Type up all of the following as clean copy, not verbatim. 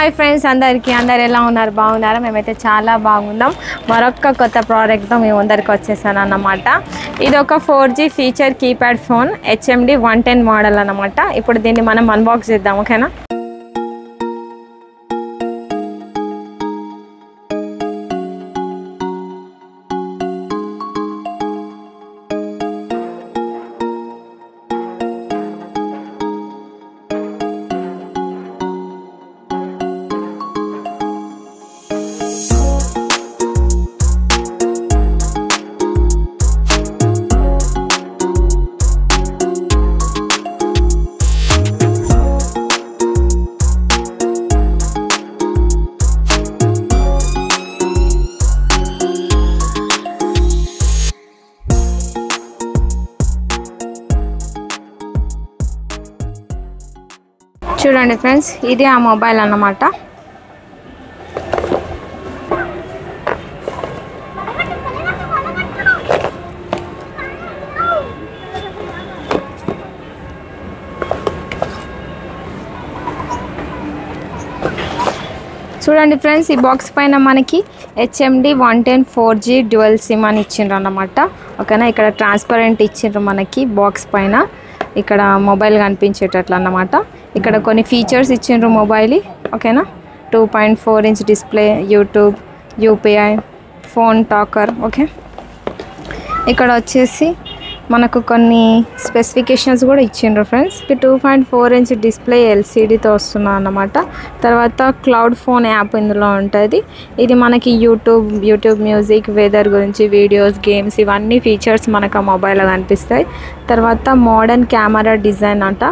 Hi friends అందరికీ అందరు ఎలా ఉన్నారు బాగున్నారా మేమైతే చాలా బాగున్నాం మరొక కొత్త ప్రోడక్ట్తో మేము అందరికి వచ్చేసాను అన్నమాట ఇది ఒక 4G feature keypad phone HMD 110 model అన్నమాట ఇప్పుడు దీన్ని మనం అన్బాక్స్ చేద్దాం ఓకేనా చూడండి ఫ్రెండ్స్ ఇది ఆ మొబైల్ అన్నమాట చూడండి ఫ్రెండ్స్ ఈ బాక్స్ పైన మనకి HMD 110 4G డ్యూయల్ సిమ్ అని ఇచ్చిండ్రు అన్నమాట ఓకేనా ఇక్కడ ట్రాన్స్పరెంట్ ఇచ్చిండ్రు మనకి బాక్స్ పైన ఇక్కడ మొబైల్ కనిపించేటట్లు అన్నమాట ఇక్కడ కొన్ని ఫీచర్స్ ఇచ్చిండ్రు మొబైల్ ఓకేనా 2.4 inch display YouTube UPI phone talker okay ఇక్కడ వచ్చేసి మనకు కొన్ని స్పెసిఫికేషన్స్ కూడా ఇచ్చిండ్రు ఫ్రెండ్స్ 2.4 ఇంచ్ డిస్ప్లే LCDతో వస్తున్నా అన్నమాట తర్వాత క్లౌడ్ ఫోన్ యాప్ ఇందులో ఉంటుంది ఇది మనకి యూట్యూబ్ మ్యూజిక్ వెదర్ గురించి వీడియోస్ గేమ్స్ ఇవన్నీ ఫీచర్స్ మనకు ఆ మొబైల్లో కనిపిస్తాయి తర్వాత మోడర్న్ కెమెరా డిజైన్ అంట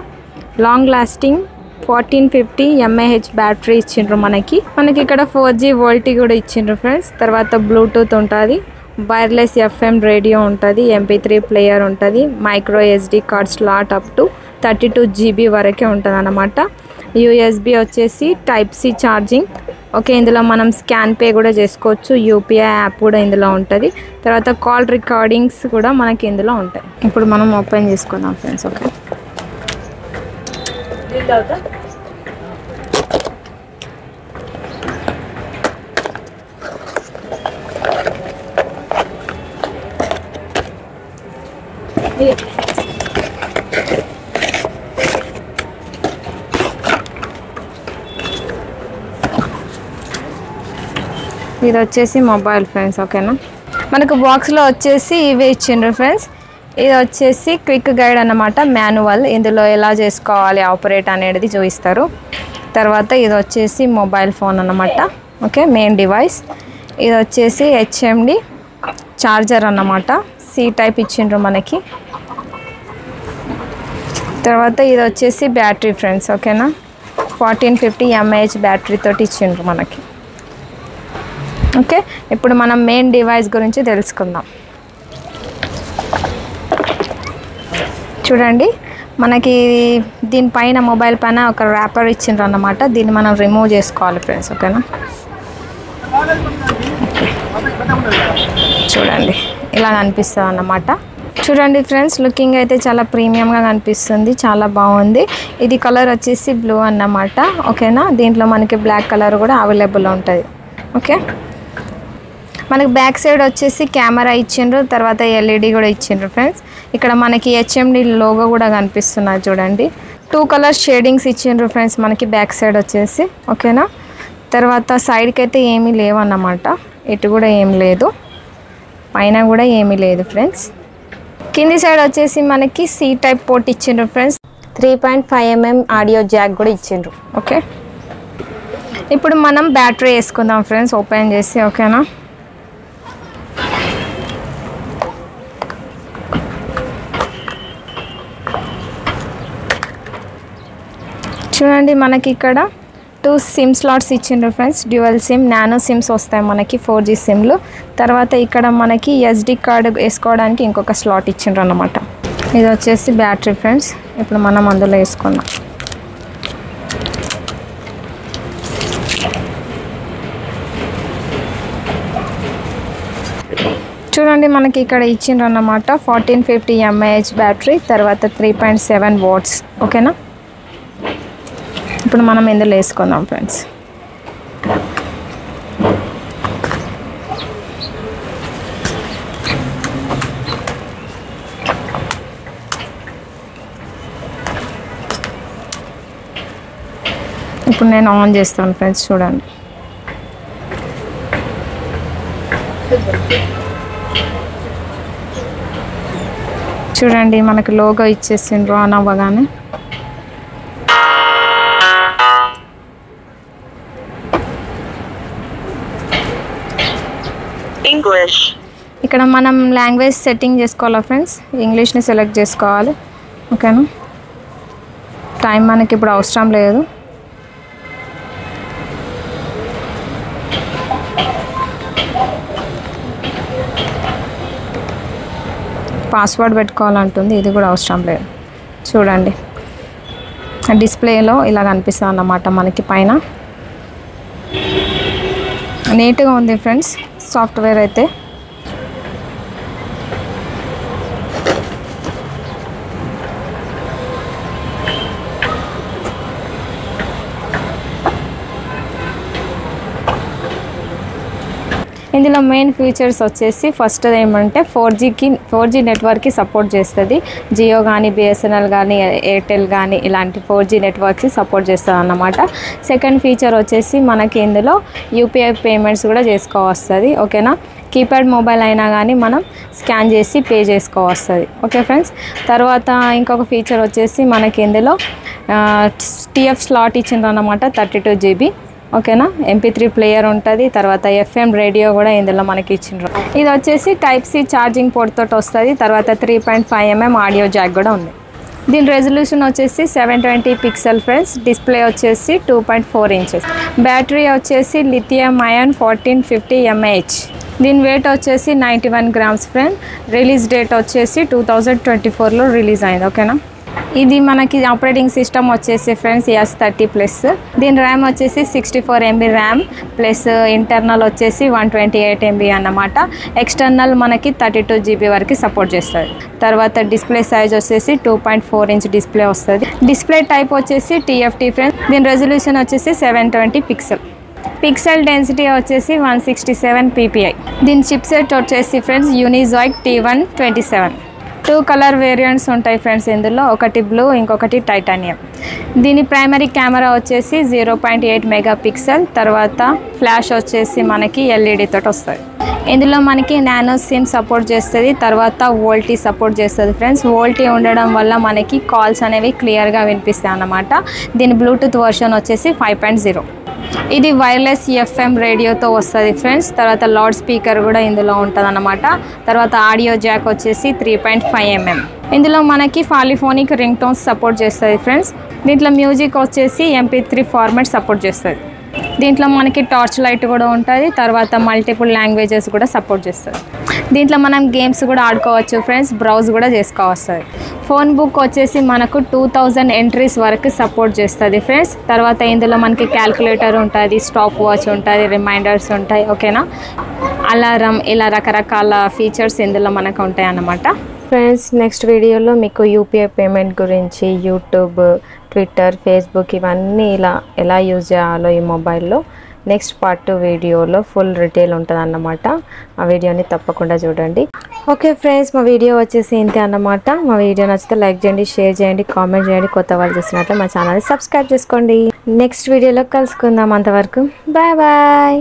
లాంగ్ లాస్టింగ్ 1450 mAh బ్యాటరీ ఇచ్చిండ్రు మనకి ఇక్కడ 4G వోల్టీ కూడా ఇచ్చిండ్రు ఫ్రెండ్స్ తర్వాత బ్లూటూత్ ఉంటుంది వైర్లెస్ FM రేడియో ఉంటుంది MP3 ప్లేయర్ ఉంటుంది micro SD card slot up to 32 GB వరకే ఉంటుంది అన్నమాట USB వచ్చేసి Type-C ఛార్జింగ్ ఓకే ఇందులో మనం స్కాన్ పే కూడా చేసుకోవచ్చు UPI యాప్ కూడా ఇందులో ఉంటుంది తర్వాత కాల్ రికార్డింగ్స్ కూడా మనకి ఇందులో ఉంటాయి ఇప్పుడు మనం ఓపెన్ చేసుకుందాం ఫ్రెండ్స్ ఓకే ఇది వచ్చేసి మొబైల్ ఫ్రెండ్స్ ఓకేనా మనకు బాక్స్లో వచ్చేసి ఇవే ఇచ్చిండ్రు ఫ్రెండ్స్ ఇది వచ్చేసి క్విక్ గైడ్ అన్నమాట మాన్యువల్ ఇందులో ఎలా చేసుకోవాలి ఆపరేట్ అనేది చూపిస్తారు తర్వాత ఇది వచ్చేసి మొబైల్ ఫోన్ అన్నమాట ఓకే మెయిన్ డివైస్ ఇది వచ్చేసి HMD చార్జర్ అన్నమాట C టైప్ ఇచ్చిండ్రు మనకి తర్వాత ఇది వచ్చేసి బ్యాటరీ ఫ్రెండ్స్ ఓకేనా 1450 mAh బ్యాటరీ తోటి ఇచ్చిండ్రు మనకి ఓకే ఇప్పుడు మనం మెయిన్ డివైస్ గురించి తెలుసుకుందాం చూడండి మనకి దీనిపైన మొబైల్ పైన ఒక ర్యాపర్ ఇచ్చిండ్రు అన్నమాట దీన్ని మనం రిమూవ్ చేసుకోవాలి ఫ్రెండ్స్ ఓకేనా చూడండి ఇలా కనిపిస్తుంది అన్నమాట చూడండి ఫ్రెండ్స్ లుకింగ్ అయితే చాలా ప్రీమియంగా కనిపిస్తుంది చాలా బాగుంది ఇది కలర్ వచ్చేసి బ్లూ అన్నమాట ఓకేనా దీంట్లో మనకి బ్లాక్ కలర్ కూడా అవైలబుల్ ఉంటుంది ఓకే మనకి బ్యాక్ సైడ్ వచ్చేసి కెమెరా ఇచ్చిండ్రు తర్వాత LED కూడా ఇచ్చిండ్రు ఫ్రెండ్స్ ఇక్కడ మనకి HMD లోగో కూడా కనిపిస్తున్నది చూడండి 2 కలర్ షేడింగ్స్ ఇచ్చిండ్రు ఫ్రెండ్స్ మనకి బ్యాక్ సైడ్ వచ్చేసి ఓకేనా తర్వాత సైడ్కి అయితే ఏమీ లేవన్నమాట ఇటు కూడా ఏం లేదు పైన కూడా ఏమీ లేదు ఫ్రెండ్స్ కింది సైడ్ వచ్చేసి మనకి C టైప్ పోర్ట్ ఇచ్చిండ్రు ఫ్రెండ్స్ 3.5 mm ఆడియో జాక్ కూడా ఇచ్చిండ్రు ఓకే ఇప్పుడు మనం బ్యాటరీ వేసుకుందాం ఫ్రెండ్స్ ఓపెన్ చేసి ఓకేనా చూడండి మనకి ఇక్కడ 2 సిమ్ స్లాట్స్ ఇచ్చిండ్రు friends dual SIM nano SIMs వస్తాయి మనకి 4G సిమ్లు తర్వాత ఇక్కడ మనకి SD కార్డు వేసుకోవడానికి ఇంకొక స్లాట్ ఇచ్చిండ్రు అన్నమాట ఇది వచ్చేసి బ్యాటరీ ఫ్రెండ్స్ ఇప్పుడు మనం అందులో వేసుకుందాం చూడండి మనకి ఇక్కడ ఇచ్చిండ్రు అన్నమాట 1450 mAh బ్యాటరీ తర్వాత 3.7 వాట్స్ ఓకేనా ఇప్పుడు మనం ఇందులో వేసుకుందాం ఫ్రెండ్స్ ఇప్పుడు నేను ఆన్ చేస్తాను ఫ్రెండ్స్, చూడండి. చూడండి మనకు లోగో ఇచ్చేసిండ్రు ఆన్ అవ్వగానే. ఇంగ్లీష్. ఇక్కడ మనం లాంగ్వేజ్ సెట్టింగ్ చేసుకోవాలా ఫ్రెండ్స్, ఇంగ్లీష్ని సెలెక్ట్ చేసుకోవాలి. ఓకేనా, టైం మనకి ఇప్పుడు అవసరం లేదు. పాస్వర్డ్ పెట్టుకోవాలంటుంది, ఇది కూడా అవసరం లేదు. చూడండి డిస్ప్లేలో ఇలా కనిపిస్తుంది అన్నమాట మనకి పైన. నీట్గా ఉంది ఫ్రెండ్స్ సాఫ్ట్వేర్ అయితే. ఇందులో మెయిన్ ఫీచర్స్ వచ్చేసి ఫస్ట్ ఏమంటే 4G నెట్వర్క్కి సపోర్ట్ చేస్తుంది. జియో కానీ, బిఎస్ఎన్ఎల్ కానీ, ఎయిర్టెల్ కానీ ఇలాంటి 4G నెట్వర్క్కి సపోర్ట్ చేస్తుంది అన్నమాట. సెకండ్ ఫీచర్ వచ్చేసి మనకి ఇందులో యూపీఐ పేమెంట్స్ కూడా చేసుకోవస్తుంది. ఓకేనా, కీప్యాడ్ మొబైల్ అయినా కానీ మనం స్కాన్ చేసి పే చేసుకోవస్తుంది. ఓకే ఫ్రెండ్స్, తర్వాత ఇంకొక ఫీచర్ వచ్చేసి మనకి ఇందులో TF స్లాట్ ఇచ్చిండ్రు అన్నమాట 32 GB. ఓకేనా, MP3 ప్లేయర్ ఉంటుంది. తర్వాత FM రేడియో కూడా ఇందులో మనకి ఇచ్చిండ్రు. ఇది వచ్చేసి Type-C ఛార్జింగ్ పోర్ట్ తోటి వస్తుంది. తర్వాత 3.5 mm ఆడియో జాక్ కూడా ఉంది. దీని రెజల్యూషన్ వచ్చేసి 720 పిక్సెల్ ఫ్రెండ్స్. డిస్ప్లే వచ్చేసి 2.4 ఇంచెస్. బ్యాటరీ వచ్చేసి లిథియం అయాన్ 1450 mAh. దీని వెయిట్ వచ్చేసి 91 grams ఫ్రెండ్. రిలీజ్ డేట్ వచ్చేసి 2024లో రిలీజ్ అయింది. ఓకేనా, ఇది మనకి ఆపరేటింగ్ సిస్టమ్ వచ్చేసి ఫ్రెండ్స్ S30+. దీని ర్యామ్ వచ్చేసి 64 MB ర్యామ్ ప్లస్ ఇంటర్నల్ వచ్చేసి 128 MB అన్నమాట. ఎక్స్టర్నల్ మనకి 32 GB వరకు సపోర్ట్ చేస్తుంది. తర్వాత డిస్ప్లే సైజ్ వచ్చేసి 2.4 ఇంచ్ డిస్ప్లే వస్తుంది. డిస్ప్లే టైప్ వచ్చేసి TFT ఫ్రెండ్స్. దీని రెజల్యూషన్ వచ్చేసి 720 పిక్సెల్. పిక్సెల్ డెన్సిటీ వచ్చేసి 167 ppi. దీని చిప్సెట్ వచ్చేసి ఫ్రెండ్స్ యూనిజాయిక్ T127. 2 కలర్ వేరియంట్స్ ఉంటాయి ఫ్రెండ్స్ ఇందులో, ఒకటి బ్లూ ఇంకొకటి టైటానియం. దీని ప్రైమరీ కెమెరా వచ్చేసి 0.8 మెగాపిక్సెల్. తర్వాత ఫ్లాష్ వచ్చేసి మనకి LED తోటి వస్తుంది. ఇందులో మనకి నానో సిమ్ సపోర్ట్ చేస్తుంది. తర్వాత వోల్టీ సపోర్ట్ చేస్తుంది ఫ్రెండ్స్. వోల్టీ ఉండడం వల్ల మనకి కాల్స్ అనేవి క్లియర్గా వినిపిస్తాయి అన్నమాట. దీని బ్లూటూత్ వర్షన్ వచ్చేసి 5.0. ఇది వైర్లెస్ FM రేడియోతో వస్తుంది ఫ్రెండ్స్. తర్వాత లౌడ్ స్పీకర్ కూడా ఇందులో ఉంటుంది అన్నమాట. తర్వాత ఆడియో జాక్ వచ్చేసి 3.5 mm. ఇందులో మనకి పాలిఫోనిక్ రింగ్ టోన్స్ సపోర్ట్ చేస్తుంది ఫ్రెండ్స్. దీంట్లో మ్యూజిక్ వచ్చేసి MP3 ఫార్మాట్ సపోర్ట్ చేస్తుంది. దీంట్లో మనకి టార్చ్ లైట్ కూడా ఉంటుంది. తర్వాత మల్టిపుల్ లాంగ్వేజెస్ కూడా సపోర్ట్ చేస్తుంది. దీంట్లో మనం గేమ్స్ కూడా ఆడుకోవచ్చు ఫ్రెండ్స్, బ్రౌజ్ కూడా చేసుకోవస్తుంది. ఫోన్ బుక్ వచ్చేసి మనకు 2000 ఎంట్రీస్ వరకు సపోర్ట్ చేస్తుంది ఫ్రెండ్స్. తర్వాత ఇందులో మనకి క్యాల్కులేటర్ ఉంటుంది, స్టాప్ వాచ్ ఉంటుంది, రిమైండర్స్ ఉంటాయి. ఓకేనా, అలారం, ఇలా రకరకాల ఫీచర్స్ ఇందులో మనకు ఉంటాయి అన్నమాట. ఫ్రెండ్స్ నెక్స్ట్ వీడియోలో మీకు యూపీఐ పేమెంట్ గురించి, యూట్యూబ్, ట్విట్టర్, ఫేస్బుక్ ఇవన్నీ ఎలా యూజ్ చేయాలో ఈ మొబైల్లో నెక్స్ట్ పార్ట్ 2 వీడియోలో ఫుల్ డీటెయిల్ ఉంటుంది అన్నమాట. ఆ వీడియోని తప్పకుండా చూడండి. ఓకే ఫ్రెండ్స్, మా వీడియో వచ్చేసి ఇంతే అన్నమాట. మా వీడియో నచ్చితే లైక్ చేయండి, షేర్ చేయండి, కామెంట్ చేయండి. కొత్త వాళ్ళు చూసినట్లయితే మా ఛానల్ని సబ్స్క్రైబ్ చేసుకోండి. నెక్స్ట్ వీడియోలో కలుసుకుందాం. అంతవరకు బాయ్ బాయ్.